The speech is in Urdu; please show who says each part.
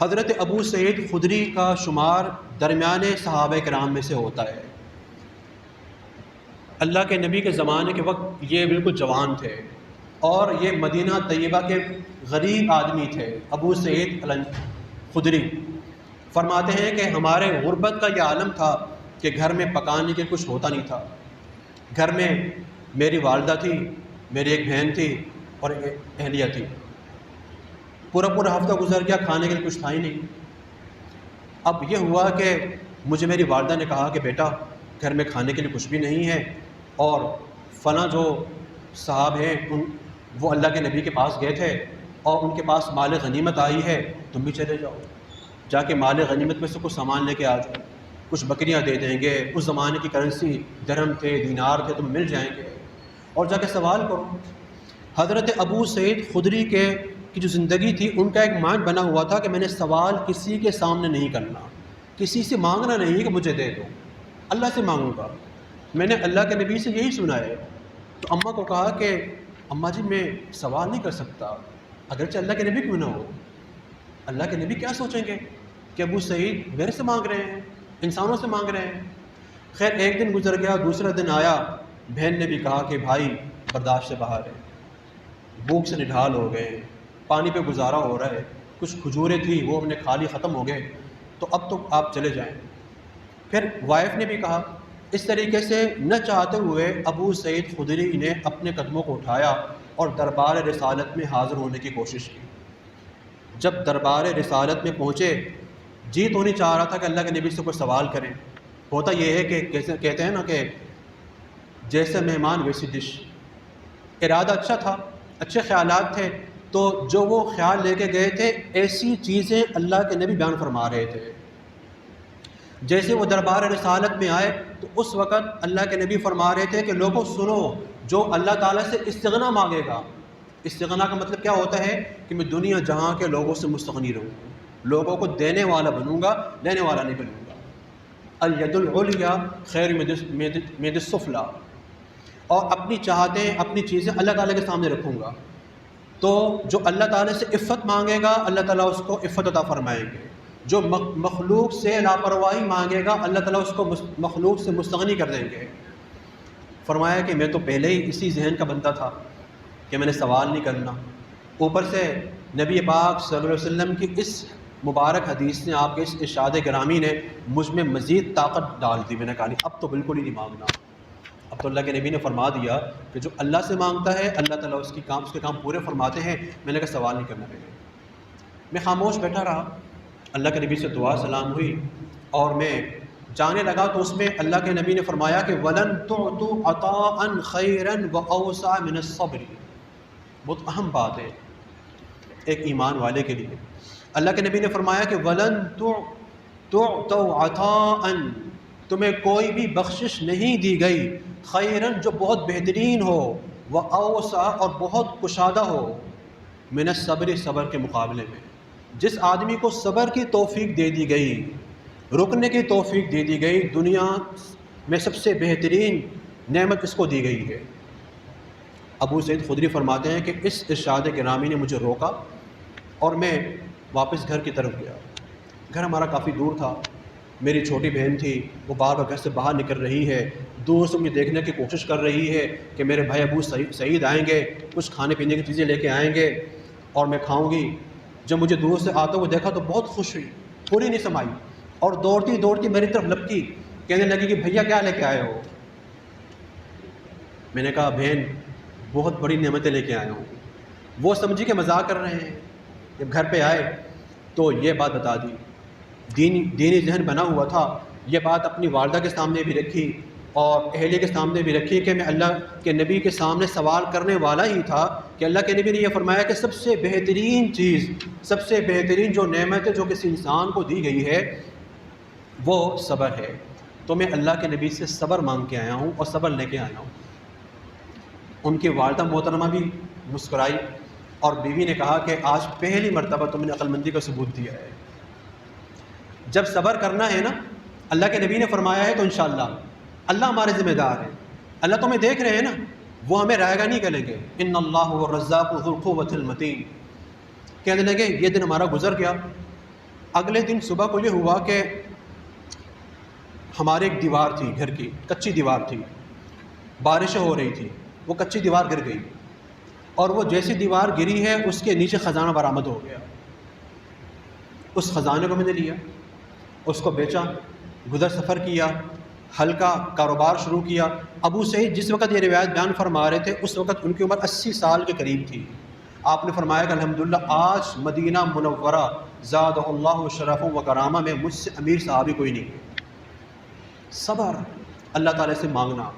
Speaker 1: حضرت ابو سعید خدری کا شمار درمیان صحابہ کرام میں سے ہوتا ہے۔ اللہ کے نبی کے زمانے کے وقت یہ بالکل جوان تھے اور یہ مدینہ طیبہ کے غریب آدمی تھے۔ ابو سعید خدری فرماتے ہیں کہ ہمارے غربت کا یہ عالم تھا کہ گھر میں پکانے کے کچھ ہوتا نہیں تھا۔ گھر میں میری والدہ تھی، میری ایک بہن تھی اور ایک اہلیہ تھی۔ پورا ہفتہ گزر گیا، کھانے کے لیے کچھ تھا ہی نہیں۔ اب یہ ہوا کہ مجھے میری والدہ نے کہا کہ بیٹا گھر میں کھانے کے لیے کچھ بھی نہیں ہے، اور فلاں جو صاحب ہیں وہ اللہ کے نبی کے پاس گئے تھے اور ان کے پاس مال غنیمت آئی ہے، تم بھی چلے جاؤ، جا کے مال غنیمت میں سے کچھ سامان لے کے آ جاؤ، کچھ بکریاں دے دیں گے، اس زمانے کی کرنسی درہم تھے، دینار تھے، تم مل جائیں گے، اور جا کے سوال کرو۔ حضرت ابو سعید خدری کی جو زندگی تھی، ان کا ایک مائنڈ بنا ہوا تھا کہ میں نے سوال کسی کے سامنے نہیں کرنا، کسی سے مانگنا نہیں کہ مجھے دے دو، اللہ سے مانگوں گا۔ میں نے اللہ کے نبی سے یہی سنا ہے۔ تو اماں کو کہا کہ اماں جی میں سوال نہیں کر سکتا، اگرچہ اللہ کے نبی کیوں نہ ہو، اللہ کے نبی کیا سوچیں گے کہ ابو سعید میرے سے مانگ رہے ہیں، انسانوں سے مانگ رہے ہیں۔ خیر ایک دن گزر گیا، دوسرا دن آیا، بہن نے بھی کہا کہ بھائی برداشت سے باہر ہے، بھوک سے نڈھال ہو گئے، پانی پہ گزارا ہو رہا ہے، کچھ کھجوریں تھیں وہ ہم نے کھا لی، ختم ہو گئے، تو اب تو آپ چلے جائیں۔ پھر وائف نے بھی کہا۔ اس طریقے سے نہ چاہتے ہوئے ابو سعید خدری نے اپنے قدموں کو اٹھایا اور دربار رسالت میں حاضر ہونے کی کوشش کی۔ جب دربار رسالت میں پہنچے، جی تو نہیں چاہ رہا تھا کہ اللہ کے نبی سے کوئی سوال کریں۔ ہوتا یہ ہے کہ کہتے ہیں نا کہ جیسے مہمان ویسی ڈش۔ ارادہ اچھا تھا، اچھے خیالات تھے، تو جو وہ خیال لے کے گئے تھے ایسی چیزیں اللہ کے نبی بیان فرما رہے تھے۔ جیسے وہ دربار رسالت میں آئے تو اس وقت اللہ کے نبی فرما رہے تھے کہ لوگوں سنو، جو اللہ تعالیٰ سے استغنا مانگے گا، استغنا کا مطلب کیا ہوتا ہے کہ میں دنیا جہاں کے لوگوں سے مستغنی رہوں، لوگوں کو دینے والا بنوں گا، لینے والا نہیں بنوں گا۔ الید العلیٰ خیر من السفلیٰ، اور اپنی چاہتیں، اپنی چیزیں اللہ تعالیٰ کے سامنے رکھوں گا، تو جو اللہ تعالیٰ سے عفت مانگے گا اللہ تعالیٰ اس کو عفت عطا فرمائیں گے۔ جو مخلوق سے لاپرواہی مانگے گا اللہ تعالیٰ اس کو مخلوق سے مستغنی کر دیں گے۔ فرمایا کہ میں تو پہلے ہی اسی ذہن کا بندہ تھا کہ میں نے سوال نہیں کرنا، اوپر سے نبی پاک صلی اللہ علیہ وسلم کی اس مبارک حدیث نے، آپ کے اس ارشاد گرامی نے مجھ میں مزید طاقت ڈال دی۔ میں نے کہا نہیں اب تو بالکل ہی نہیں مانگنا، اب تو اللہ کے نبی نے فرما دیا کہ جو اللہ سے مانگتا ہے اللہ تعالیٰ اس کے کام پورے فرماتے ہیں۔ میں نے کہا سوال نہیں کرنا میں خاموش بیٹھا رہا۔ اللہ کے نبی سے دعا سلام ہوئی اور میں جانے لگا تو اس میں اللہ کے نبی نے فرمایا کہ وَلَن تُعْتُوا عَطَاءً خَيْرًا وَأَوْسَعَ مِنَ الصَّبْرِ۔ بہت اہم بات ہے ایک ایمان والے کے لیے۔ اللہ کے نبی نے فرمایا کہ وَلَن تُعْتُوا عَطَاءً، تمہیں کوئی بھی بخشش نہیں دی گئی، خیرن جو بہت بہترین ہو، وَأَوْسَعَ اور بہت کشادہ ہو، مِنَ الصَّبْرِ صبر کے مقابلے میں۔ جس آدمی کو صبر کی توفیق دے دی گئی، رکنے کی توفیق دے دی گئی، دنیا میں سب سے بہترین نعمت اس کو دی گئی ہے۔ ابو سعید خدری فرماتے ہیں کہ اس ارشاد گرامی نے مجھے روکا اور میں واپس گھر کی طرف گیا۔ گھر ہمارا کافی دور تھا، میری چھوٹی بہن تھی، وہ بار بار گھر سے باہر نکل رہی ہے، دور سے مجھے دیکھنے کی کوشش کر رہی ہے کہ میرے بھائی ابو سعید آئیں گے، کچھ کھانے پینے کی چیزیں لے کے آئیں گے اور میں کھاؤں گی۔ جب مجھے دور سے آتے ہوئے دیکھا تو بہت خوش ہوئی، تھوڑی نہیں سمائی، اور دوڑتی میری طرف لپکی، کہنے لگی کہ بھیا کیا لے کے آئے ہو؟ میں نے کہا بہن بہت بڑی نعمتیں لے کے آیا ہوں۔ وہ سمجھی کہ مذاق کر رہے ہیں۔ جب گھر پہ آئے تو یہ بات بتا دی، دینی ذہن بنا ہوا تھا، یہ بات اپنی والدہ کے سامنے بھی رکھی اور اہلیہ کے سامنے بھی رکھی کہ میں اللہ کے نبی کے سامنے سوال کرنے والا ہی تھا کہ اللہ کے نبی نے یہ فرمایا کہ سب سے بہترین چیز، سب سے بہترین جو نعمت ہے جو کسی انسان کو دی گئی ہے وہ صبر ہے۔ تو میں اللہ کے نبی سے صبر مانگ کے آیا ہوں اور صبر لے کے آیا ہوں۔ ان کی والدہ محترمہ بھی مسکرائی اور بیوی نے کہا کہ آج پہلی مرتبہ تم نے عقل مندی کا ثبوت دیا ہے۔ جب صبر کرنا ہے نا، اللہ کے نبی نے فرمایا ہے تو انشاءاللہ اللہ ہمارے ذمہ دار ہے، اللہ تو ہمیں دیکھ رہے ہیں نا، وہ ہمیں رائے گا نہیں کریں گے۔ ان اللہ هو الرزاق ذو القوۃ المتین۔ کہنے لگے یہ دن ہمارا گزر گیا، اگلے دن صبح کو یہ ہوا کہ ہمارے ایک دیوار تھی گھر کی، کچی دیوار تھی، بارشیں ہو رہی تھی، وہ کچی دیوار گر گئی، اور وہ جیسی دیوار گری ہے اس کے نیچے خزانہ برآمد ہو گیا۔ اس خزانے کو میں نے لیا، اس کو بیچا، گزر سفر کیا، ہلکا کاروبار شروع کیا۔ ابو سعید جس وقت یہ روایت بیان فرما رہے تھے اس وقت ان کی عمر 80 سال کے قریب تھی۔ آپ نے فرمایا کہ الحمدللہ آج مدینہ منورہ زادہ اللہ شرف و کرامہ میں مجھ سے امیر صحابی کوئی نہیں ہے۔ صبر، اللہ تعالیٰ سے مانگنا۔